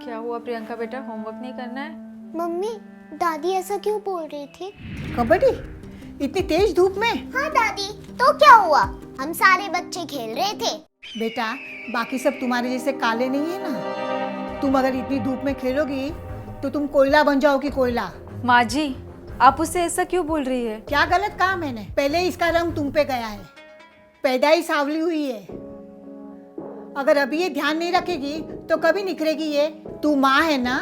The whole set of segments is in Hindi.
क्या हुआ प्रियंका बेटा, होमवर्क नहीं करना है? मम्मी, दादी ऐसा क्यों बोल रही थी? कबड्डी इतनी तेज धूप में? हाँ दादी, तो क्या हुआ? हम सारे बच्चे खेल रहे थे। बेटा, बाकी सब तुम्हारे जैसे काले नहीं है ना। तुम अगर इतनी धूप में खेलोगी तो तुम कोयला बन जाओगी, कोयला। माँ जी, आप उससे ऐसा क्यों बोल रही है? क्या गलत कहा मैंने? पहले इसका रंग तुम पे गया है, पैदाइश सांवली हुई है। अगर अभी ये ध्यान नहीं रखेगी तो कभी निखरेगी ये। तू माँ है ना,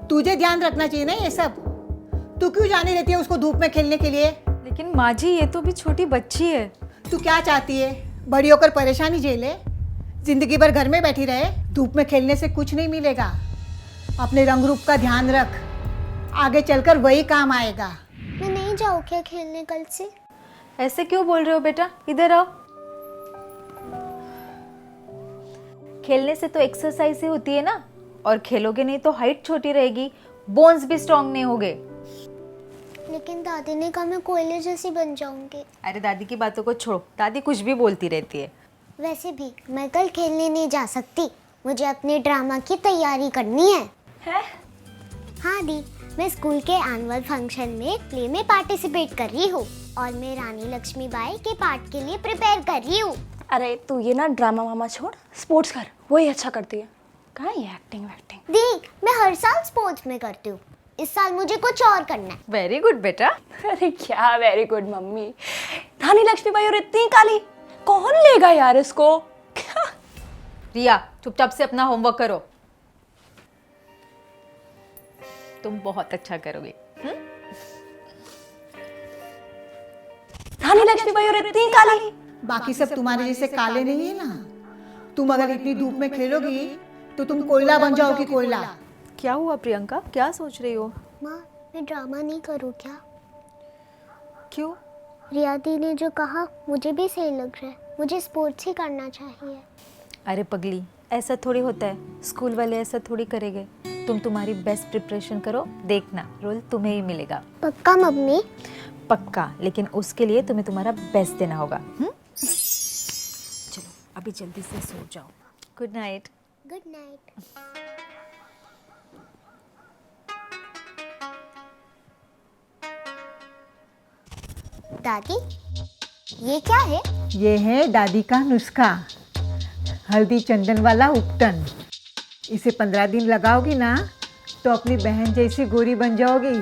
तुझे ध्यान रखना चाहिए ना ये सब। तू क्यों जाने देती है उसको धूप में खेलने के लिए? लेकिन माँ जी, ये तो भी छोटी बच्ची है। तू क्या चाहती है, बड़ी होकर परेशानी झेले, जिंदगी भर घर में बैठी रहे? धूप में खेलने से कुछ नहीं मिलेगा। अपने रंग रूप का ध्यान रख, आगे चलकर वही काम आएगा। मैं नहीं जाऊँ क्या खेलने कल से? ऐसे क्यों बोल रहे हो बेटा, इधर आओ। खेलने से तो एक्सरसाइज ही होती है ना, और खेलोगे नहीं तो हाइट छोटी रहेगी, बोन्स भी स्ट्रांग नहीं होगे। लेकिन दादी ने कहा मैं कोयले जैसी बन जाऊंगी। अरे दादी की बातों को छोड़ो, दादी कुछ भी बोलती रहती है। वैसे भी मैं कल खेलने नहीं जा सकती, मुझे अपने ड्रामा की तैयारी करनी है। हाँ दी, मैं स्कूल के एनुअल फंक्शन में प्ले में पार्टिसिपेट कर रही हूँ और मैं रानी लक्ष्मीबाई के पार्ट के लिए प्रिपेयर कर रही हूँ। अरे तू ये ना ड्रामा वामा छोड़, स्पोर्ट्स कर, वही अच्छा करती है। कहाँ ये एक्टिंग वैक्टिंग? दी, मैं हर साल स्पोर्ट्स में करती हूँ, इस साल मुझे कुछ और करना है। वेरी गुड बेटा। अरे क्या वेरी गुड मम्मी। रानी लक्ष्मीबाई और इतनी काली, कौन लेगा यार इसको? क्या? रिया, चुपचाप से अपना होमवर्क करो, तुम बहुत अच्छा करोगे। रानी लक्ष्मीबाई और इतनी काली। बाकी सब तुम्हारे जैसे काले नहीं है ना। तुम अगर इतनी धूप में खेलोगी तो तुम कोयला बन जाओगी, कोयला। क्या हुआ प्रियंका, क्या सोच रही हो? माँ, मैं ड्रामा नहीं करूँ क्या? क्यों? रिया दी ने जो कहा मुझे भी सही लग रहा है, मुझे स्पोर्ट्स ही करना चाहिए। अरे पगली, ऐसा थोड़ी होता है, स्कूल वाले ऐसा थोड़ी करेंगे। तुम तुम्हारी बेस्ट प्रिपरेशन करो, देखना रोल तुम्हें ही मिलेगा। पक्का मम्मी? पक्का, लेकिन उसके लिए तुम्हें तुम्हारा बेस्ट देना होगा। चलो अभी जल्दी से सो जाओ। Good night. Good night. दादी, ये क्या है? ये है दादी का नुस्खा, हल्दी चंदन वाला उपटन। इसे 15 दिन लगाओगी ना तो अपनी बहन जैसी गोरी बन जाओगी।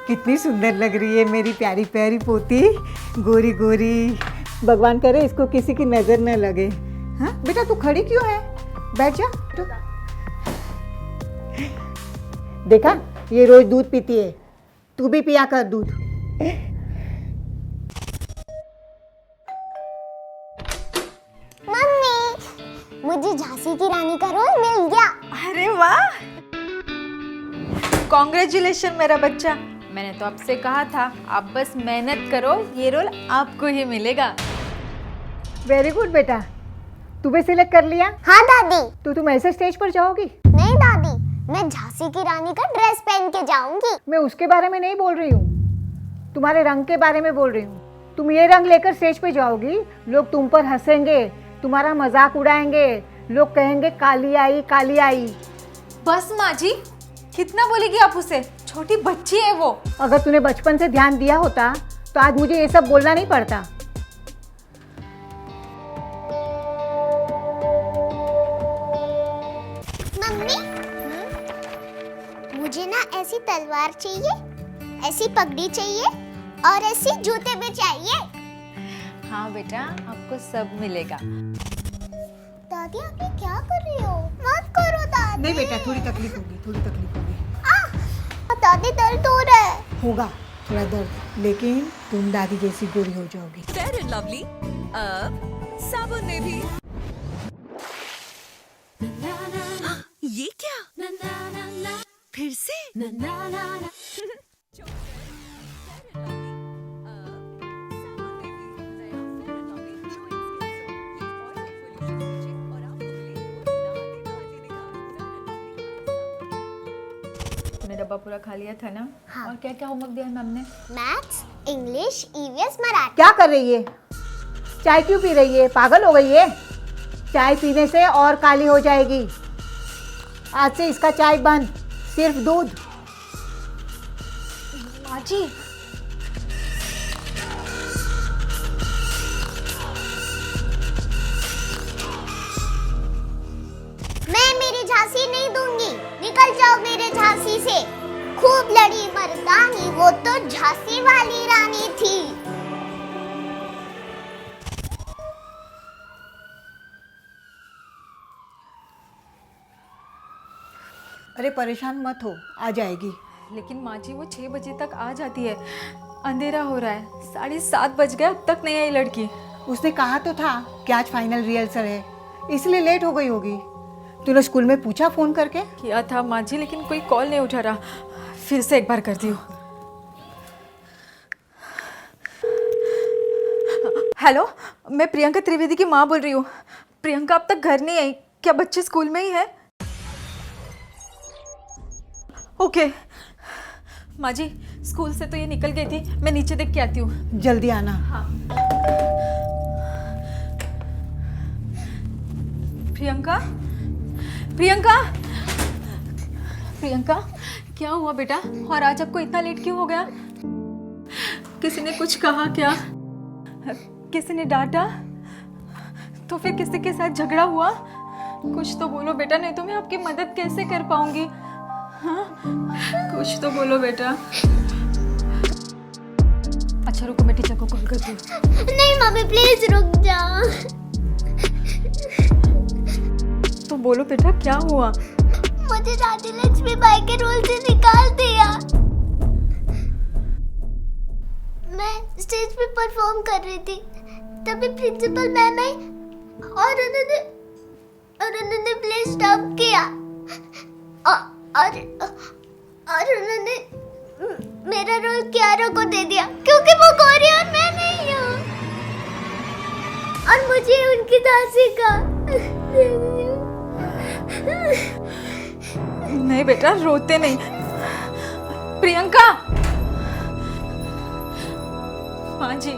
कितनी सुंदर लग रही है मेरी प्यारी प्यारी पोती, गोरी गोरी। भगवान करे इसको किसी की नज़र न लगे। हाँ बेटा, तू खड़ी क्यों है? बैठ जा। देखा, ये रोज दूध पीती है, तू भी पिया कर दूध। मम्मी, मुझे झांसी की रानी का रोल मिल गया। अरे वाह, कॉन्ग्रेचुलेशन मेरा बच्चा। मैंने तो आपसे कहा था, आप बस मेहनत करो, ये रोल आपको ही मिलेगा। वेरी गुड बेटा, तू भी सिलेक्ट कर लिया? हाँ दादी। तो तुम ऐसे स्टेज पर जाओगी? नहीं दादी, मैं झांसी की रानी का ड्रेस पहन के जाऊंगी। मैं उसके बारे में नहीं बोल रही हूँ, तुम्हारे रंग के बारे में बोल रही हूँ। तुम ये रंग लेकर स्टेज पे जाओगी, लोग तुम पर हंसेंगे, तुम्हारा मजाक उड़ाएंगे, लोग कहेंगे काली आई काली आई। बस माँ जी, कितना बोलेगी आप उसे, छोटी बच्ची है वो। अगर तूने बचपन से ध्यान दिया होता तो आज मुझे ये सब बोलना नहीं पड़ता। मम्मी, मुझे ना ऐसी तलवार चाहिए, ऐसी पगड़ी चाहिए और ऐसी जूते भी चाहिए। हाँ बेटा, आपको सब मिलेगा। दादी, आप ये क्या कर रही हो? मत करो दादी। नहीं बेटा, थोड़ी तकलीफ होगी, थोड़ी तकलीफ होगी। दादी, दर्द हो रहा है। होगा थोड़ा दर्द, लेकिन तुम दादी जैसी गोरी हो जाओगी। फेयर एंड लवली अब साबुन में भी। ये क्या? फिर से? तुमने डब्बा पूरा खा लिया था ना? हाँ। और क्या क्या होमवर्क दिया है मैम ने? Maths, English, EVS, Marathi. क्या कर रही है? चाय क्यों पी रही है? पागल हो गई है? चाय पीने से और काली हो जाएगी। आज से इसका चाय बंद, सिर्फ दूध। माँ जी, मैं मेरी झांसी नहीं दूंगी, निकल जाओ मेरे झांसी से। खूब लड़ी मर्दानी, वो तो झांसी वाली रानी थी। अरे परेशान मत हो, आ जाएगी। लेकिन माँ जी वो 6 बजे तक आ जाती है, अंधेरा हो रहा है, 7:30 बज गए, अब तक नहीं आई लड़की। उसने कहा तो था कि आज फाइनल रिहर्सल है, इसलिए लेट हो गई होगी। तूने स्कूल में पूछा फ़ोन करके? किया था माँ जी, लेकिन कोई कॉल नहीं उठा रहा। फिर से एक बार करती हूँ। हेलो, मैं प्रियंका त्रिवेदी की माँ बोल रही हूँ। प्रियंका अब तक घर नहीं आई, क्या बच्चे स्कूल में ही है? ओके माँ जी, स्कूल से तो ये निकल गई थी, मैं नीचे देख के आती हूँ। जल्दी आना। हाँ। प्रियंका, प्रियंका, प्रियंका, क्या हुआ बेटा? और आज आपको इतना लेट क्यों हो गया? किसी ने कुछ कहा क्या? किसी ने डांटा? तो फिर किसी के साथ झगड़ा हुआ? कुछ तो बोलो बेटा, नहीं तो मैं आपकी मदद कैसे कर पाऊंगी? हाँ, कुछ तो बोलो बेटा। अच्छा रुको, मैं टीचर को कॉल करती हूँ। नहीं मम्मी, प्लीज रुक जाओ। तो बोलो बेटा, क्या हुआ? मुझे रानी लक्ष्मी बाई के रोल से निकाल दिया। मैं स्टेज पे परफॉर्म कर रही थी, तभी प्रिंसिपल मैम आई और उन्होंने प्ले स्टॉप किया और उन्होंने मेरा रोल कियारा को दे दिया, क्योंकि वो गोरी और मैं नहीं हूँ, और मुझे उनकी दासी का। नहीं बेटा, रोते नहीं। प्रियंका, हाँ जी।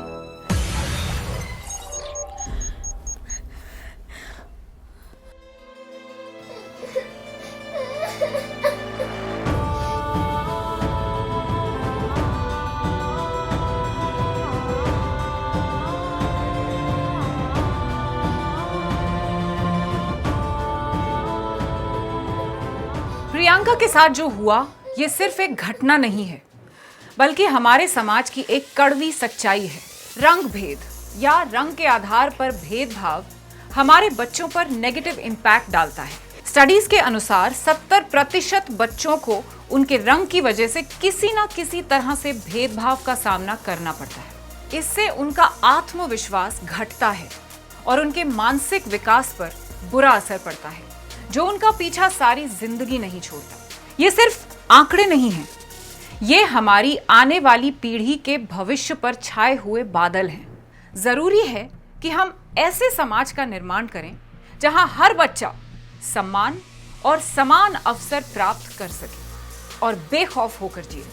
प्रियंका के साथ जो हुआ ये सिर्फ एक घटना नहीं है, बल्कि हमारे समाज की एक कड़वी सच्चाई है। रंग भेद या रंग के आधार पर भेदभाव हमारे बच्चों पर नेगेटिव इम्पैक्ट डालता है। स्टडीज के अनुसार 70% बच्चों को उनके रंग की वजह से किसी ना किसी तरह से भेदभाव का सामना करना पड़ता है। इससे उनका आत्मविश्वास घटता है और उनके मानसिक विकास पर बुरा असर पड़ता है, जो उनका पीछा सारी जिंदगी नहीं छोड़ता। ये सिर्फ आंकड़े नहीं हैं, ये हमारी आने वाली पीढ़ी के भविष्य पर छाए हुए बादल हैं। जरूरी है कि हम ऐसे समाज का निर्माण करें जहां हर बच्चा सम्मान और समान अवसर प्राप्त कर सके और बेखौफ होकर जिए।